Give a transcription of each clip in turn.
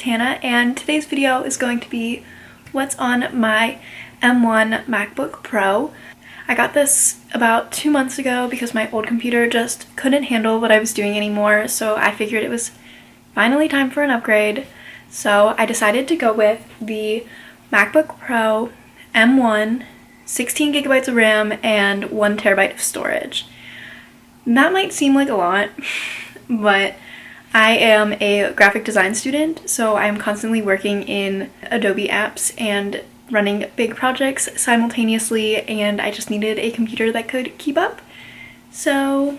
it's Hannah, and today's video is going to be what's on my M1 MacBook Pro. I got this about 2 months ago because my old computer just couldn't handle what I was doing anymore, so I figured it was finally time for an upgrade. So I decided to go with the MacBook Pro M1, 16 gigabytes of RAM, and 1 terabyte of storage. That might seem like a lot, but I am a graphic design student, so I'm constantly working in Adobe apps and running big projects simultaneously, and I just needed a computer that could keep up. So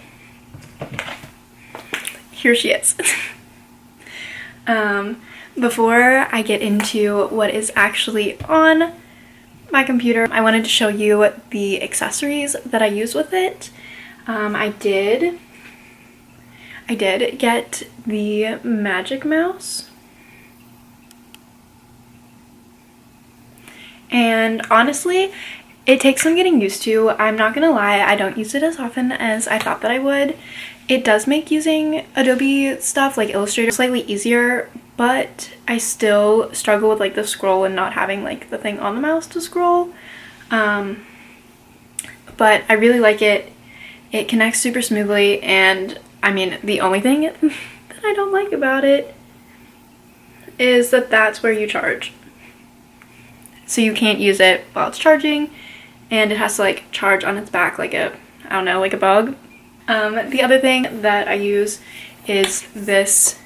here she is. Before I get into what is actually on my computer, I wanted to show you the accessories that I use with it. I did get the Magic Mouse, and honestly, it takes some getting used to. I'm not gonna lie, I don't use it as often as I thought that I would. It does make using Adobe stuff like Illustrator slightly easier, but I still struggle with like the scroll and not having like the thing on the mouse to scroll. But I really like it. It connects super smoothly, and I mean, the only thing that I don't like about it is that that's where you charge. So you can't use it while it's charging, and it has to like charge on its back like a, I don't know, like a bug. The other thing that I use is this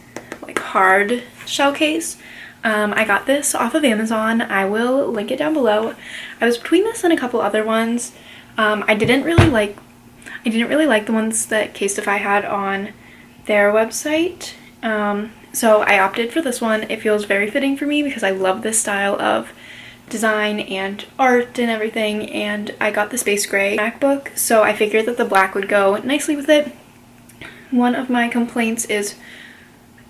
like hard shell case. I got this off of Amazon. I will link it down below. I was between this and a couple other ones. I didn't really like the ones that Casetify had on their website, so I opted for this one. It feels very fitting for me because I love this style of design and art and everything, and I got the space gray MacBook, so I figured that the black would go nicely with it. One of my complaints is,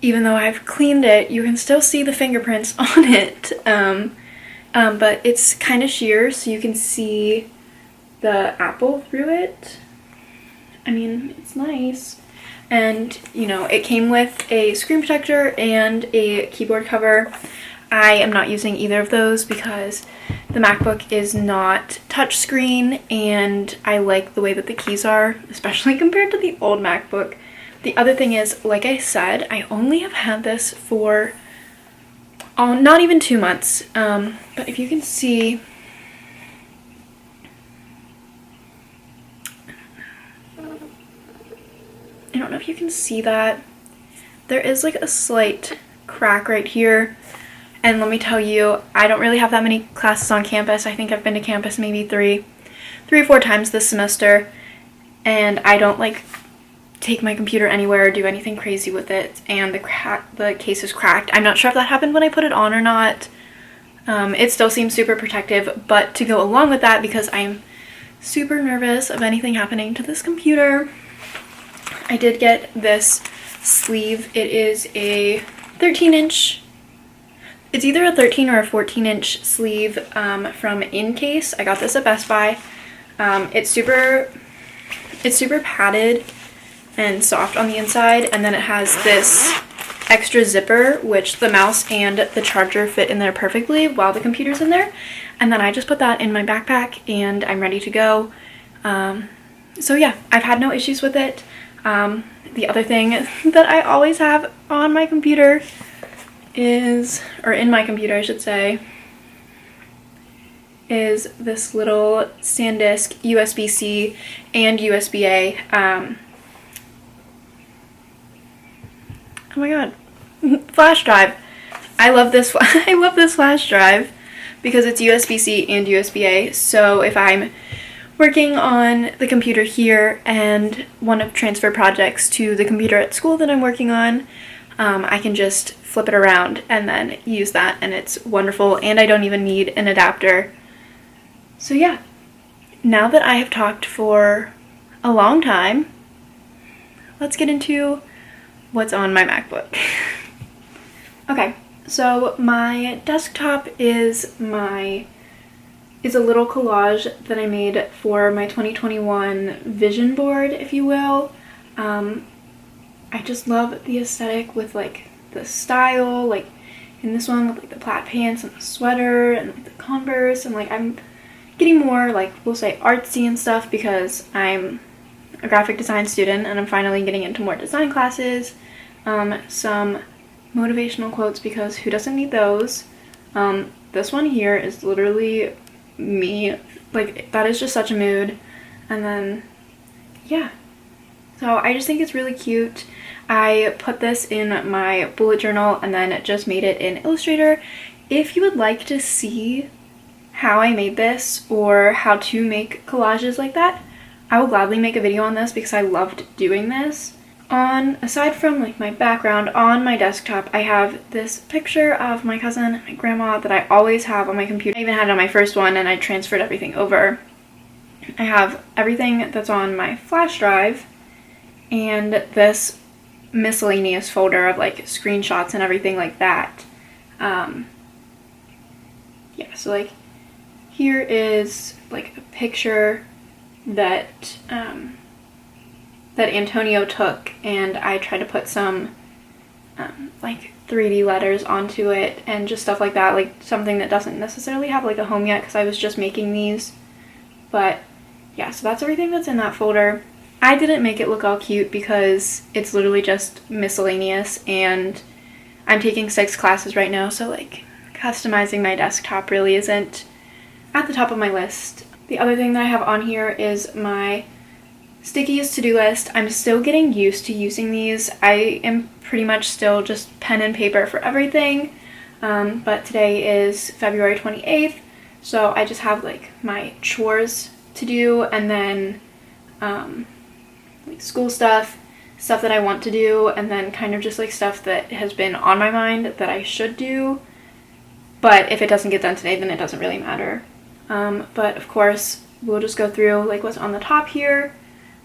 even though I've cleaned it, you can still see the fingerprints on it, but it's kind of sheer, so you can see the apple through it. I mean, it's nice. And, you know, it came with a screen protector and a keyboard cover. I am not using either of those because the MacBook is not touchscreen, and I like the way that the keys are, especially compared to the old MacBook. The other thing is, like I said, I only have had this for not even 2 months, but if you can see, I don't know if you can see that. There is like a slight crack right here. And let me tell you, I don't really have that many classes on campus. I think I've been to campus maybe three or four times this semester. And I don't like take my computer anywhere or do anything crazy with it. And the case is cracked. I'm not sure if that happened when I put it on or not. It still seems super protective, but to go along with that, because I'm super nervous of anything happening to this computer, I did get this sleeve. It is a 13-inch, it's either a 13 or a 14-inch sleeve from Incase. I got this at Best Buy. It's super padded and soft on the inside, and then it has this extra zipper, which the mouse and the charger fit in there perfectly while the computer's in there. And then I just put that in my backpack and I'm ready to go. So yeah, I've had no issues with it. The other thing that I always have on my computer is, or in my computer I should say, is this little SanDisk USB-C and USB-A. Oh my god, flash drive. I love this flash drive because it's USB-C and USB-A, so if I'm working on the computer here and want to transfer projects to the computer at school that I'm working on, I can just flip it around and then use that, and it's wonderful, and I don't even need an adapter. So yeah, now that I have talked for a long time, let's get into what's on my MacBook. Okay, so my desktop is a little collage that I made for my 2021 vision board, if you will. I just love the aesthetic with like the style, like in this one with like the plaid pants and the sweater and like the Converse, and like I'm getting more like, we'll say, artsy and stuff because I'm a graphic design student and I'm finally getting into more design classes. Some motivational quotes because who doesn't need those? This one here is literally me, like that is just such a mood. And then yeah, so I just think it's really cute. I put this in my bullet journal and then just made it in Illustrator. If you would like to see how I made this or how to make collages like that, I will gladly make a video on this because I loved doing this. Aside from like my background, on my desktop I have this picture of my cousin and my grandma that I always have on my computer. I even had it on my first one and I transferred everything over. I have everything that's on my flash drive and this miscellaneous folder of like screenshots and everything like that. Yeah, so like here is like a picture that that Antonio took, and I tried to put some like 3D letters onto it and just stuff like that, like something that doesn't necessarily have like a home yet because I was just making these. But yeah, so that's everything that's in that folder. I didn't make it look all cute because it's literally just miscellaneous, and I'm taking 6 classes right now, so like customizing my desktop really isn't at the top of my list. The other thing that I have on here is my Stickies to-do list. I'm still getting used to using these. I am pretty much still just pen and paper for everything, but today is February 28th, so I just have like my chores to do, and then like school stuff that I want to do, and then kind of just like stuff that has been on my mind that I should do, but if it doesn't get done today then it doesn't really matter. But of course we'll just go through like what's on the top here.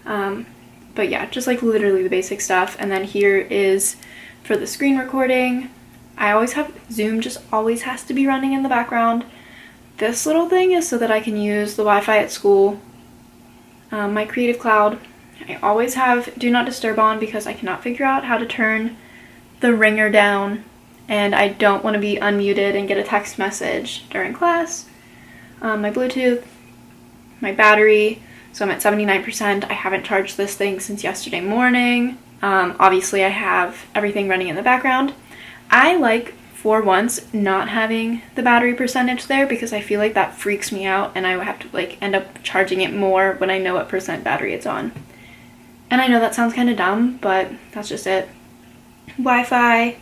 But yeah, just like literally the basic stuff. And then here is for the screen recording. I always have Zoom, just always has to be running in the background. This little thing is so that I can use the Wi-Fi at school. My Creative Cloud, I always have Do Not Disturb on because I cannot figure out how to turn the ringer down, and I don't want to be unmuted and get a text message during class. My Bluetooth, my battery, so I'm at 79%. I haven't charged this thing since yesterday morning. Obviously I have everything running in the background. I like, for once, not having the battery percentage there because I feel like that freaks me out and I would have to like end up charging it more when I know what percent battery it's on. And I know that sounds kind of dumb, but that's just it. Wi-Fi,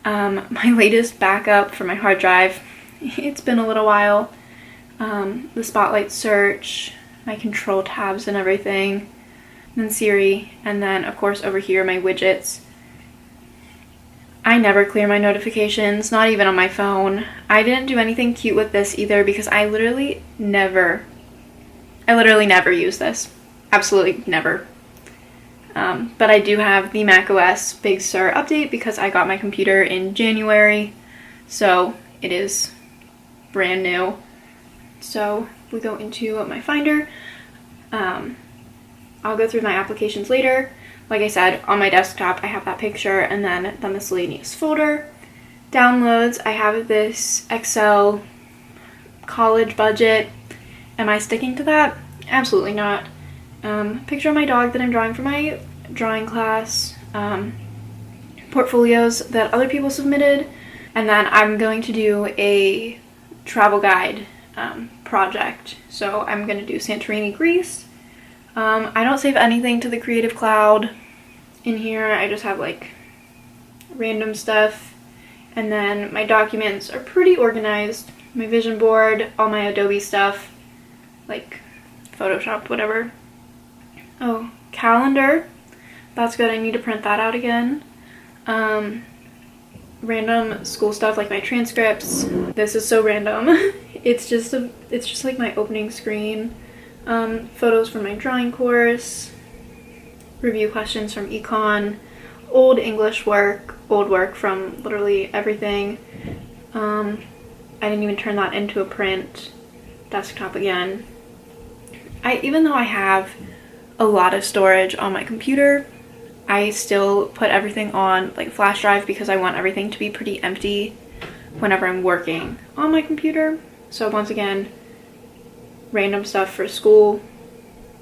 my latest backup for my hard drive. It's been a little while. The Spotlight search, my control tabs and everything, then Siri, and then of course over here my widgets. I never clear my notifications, not even on my phone. I didn't do anything cute with this either because I literally never use this. Absolutely never. But I do have the macOS Big Sur update because I got my computer in January, so it is brand new. So we go into my Finder. I'll go through my applications later. Like I said, on my desktop I have that picture and then the miscellaneous folder. Downloads, I have this Excel college budget. Am I sticking to that? Absolutely not. Picture of my dog that I'm drawing for my drawing class. Portfolios that other people submitted. And then I'm going to do a travel guide project. So I'm going to do Santorini, Greece. I don't save anything to the Creative Cloud in here. I just have like random stuff. And then my documents are pretty organized. My vision board, all my Adobe stuff, like Photoshop, whatever. Oh, calendar. That's good. I need to print that out again. Random school stuff like my transcripts. This is so random. It's just like my opening screen. Photos from my drawing course. Review questions from econ. Old English work. Old work from literally everything. I didn't even turn that into a print. Desktop again. Even though I have a lot of storage on my computer, I still put everything on like flash drive because I want everything to be pretty empty. whenever I'm working on my computer. So once again, random stuff for school,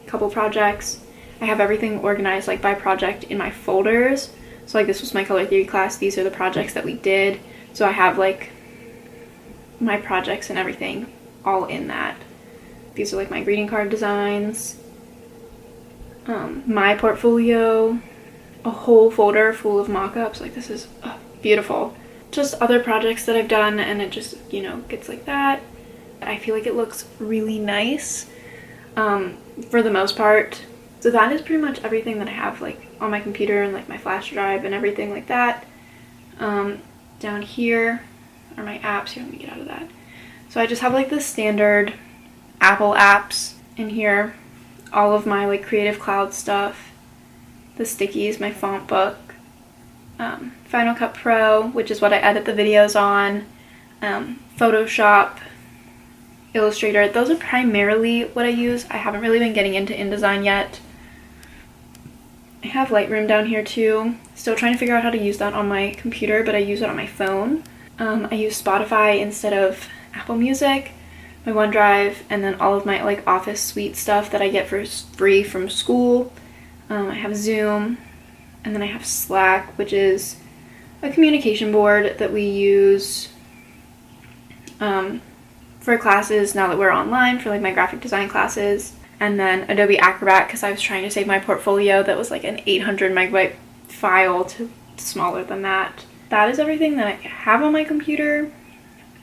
couple projects. I have everything organized like by project in my folders. So like this was my color theory class. These are the projects that we did. So I have like my projects and everything all in that. These are like my greeting card designs, my portfolio, a whole folder full of mock-ups. Like this is beautiful. Just other projects that I've done, and it just, you know, gets like that. I feel like it looks really nice for the most part. So that is pretty much everything that I have like on my computer and like my flash drive and everything like that. Down here are my apps. Here, let me get out of that. So I just have like the standard Apple apps in here. All of my like Creative Cloud stuff, the stickies, my font book, Final Cut Pro, which is what I edit the videos on, Photoshop, Illustrator. Those are primarily what I use. I haven't really been getting into InDesign yet. I have Lightroom down here too. Still trying to figure out how to use that on my computer, but I use it on my phone. I use Spotify instead of Apple Music, my OneDrive, and then all of my like Office Suite stuff that I get for free from school. I have Zoom, and then I have Slack, which is a communication board that we use for classes now that we're online, for like my graphic design classes. And then Adobe Acrobat, because I was trying to save my portfolio that was like an 800 megabyte file to smaller than that. That is everything that I have on my computer.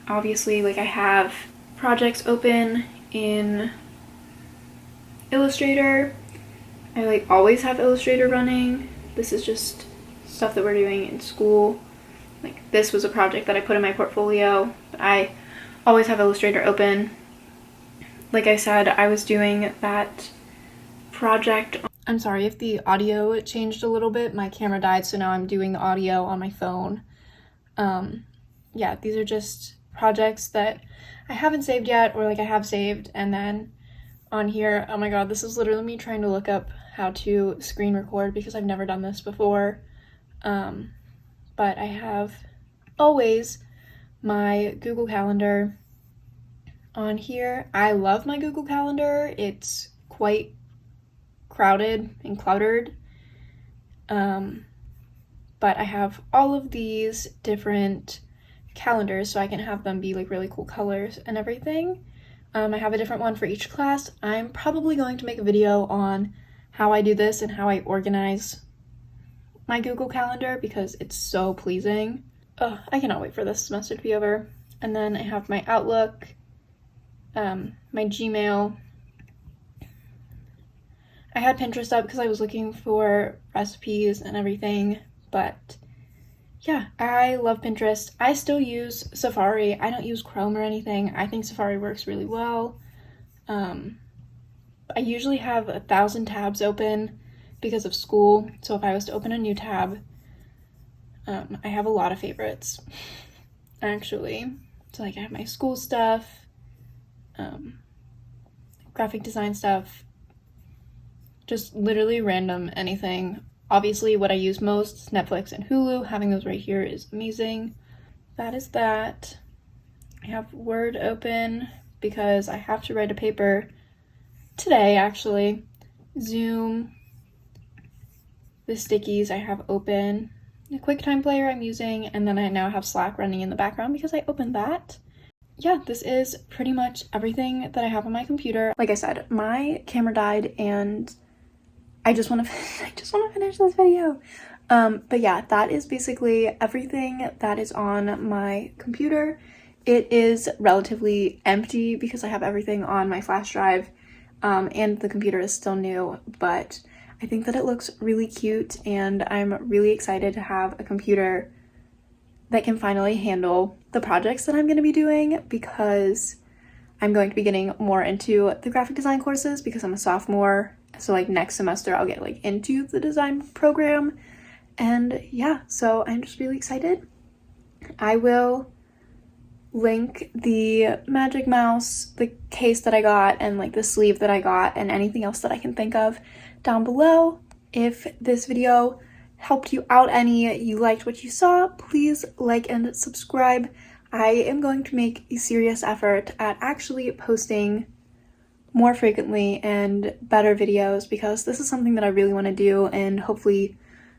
Obviously, like I have projects open in Illustrator. I like always have Illustrator running. This is just stuff that we're doing in school. Like this was a project that I put in my portfolio, but I always have Illustrator open. Like I said, I was doing that project. I'm sorry if the audio changed a little bit. My camera died, so now I'm doing the audio on my phone. Yeah, these are just projects that I haven't saved yet, or like I have saved. And then on here, oh my god, this is literally me trying to look up how to screen record because I've never done this before. But I have always my Google Calendar on here. I love my Google Calendar. It's quite crowded and cluttered. But I have all of these different calendars so I can have them be like really cool colors and everything. I have a different one for each class. I'm probably going to make a video on how I do this and how I organize my Google Calendar because it's so pleasing. Oh, I cannot wait for this semester to be over. And then I have my Outlook, my Gmail. I had Pinterest up because I was looking for recipes and everything, but yeah, I love Pinterest. I still use Safari. I don't use Chrome or anything. I think Safari works really well. I usually have 1,000 tabs open because of school, so if I was to open a new tab, I have a lot of favorites, actually. So like I have my school stuff, graphic design stuff, just literally random anything. Obviously what I use most is Netflix and Hulu. Having those right here is amazing. That is that. I have Word open because I have to write a paper today, actually. Zoom, the stickies I have open, the QuickTime player I'm using, and then I now have Slack running in the background because I opened that. Yeah, this is pretty much everything that I have on my computer. Like I said, my camera died and I just want to finish this video. But yeah, that is basically everything that is on my computer. It is relatively empty because I have everything on my flash drive, and the computer is still new, but I think that it looks really cute and I'm really excited to have a computer that can finally handle the projects that I'm going to be doing because I'm going to be getting more into the graphic design courses because I'm a sophomore. So like next semester I'll get like into the design program, and yeah, so I'm just really excited. I will link the magic mouse, the case that I got, and like the sleeve that I got, and anything else that I can think of down below. If this video helped you out any, you liked what you saw, please like and subscribe. I am going to make a serious effort at actually posting more frequently and better videos, because this is something that I really want to do and hopefully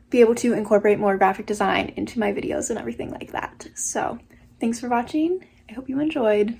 be able to incorporate more graphic design into my videos and everything like that. So thanks for watching. I hope you enjoyed.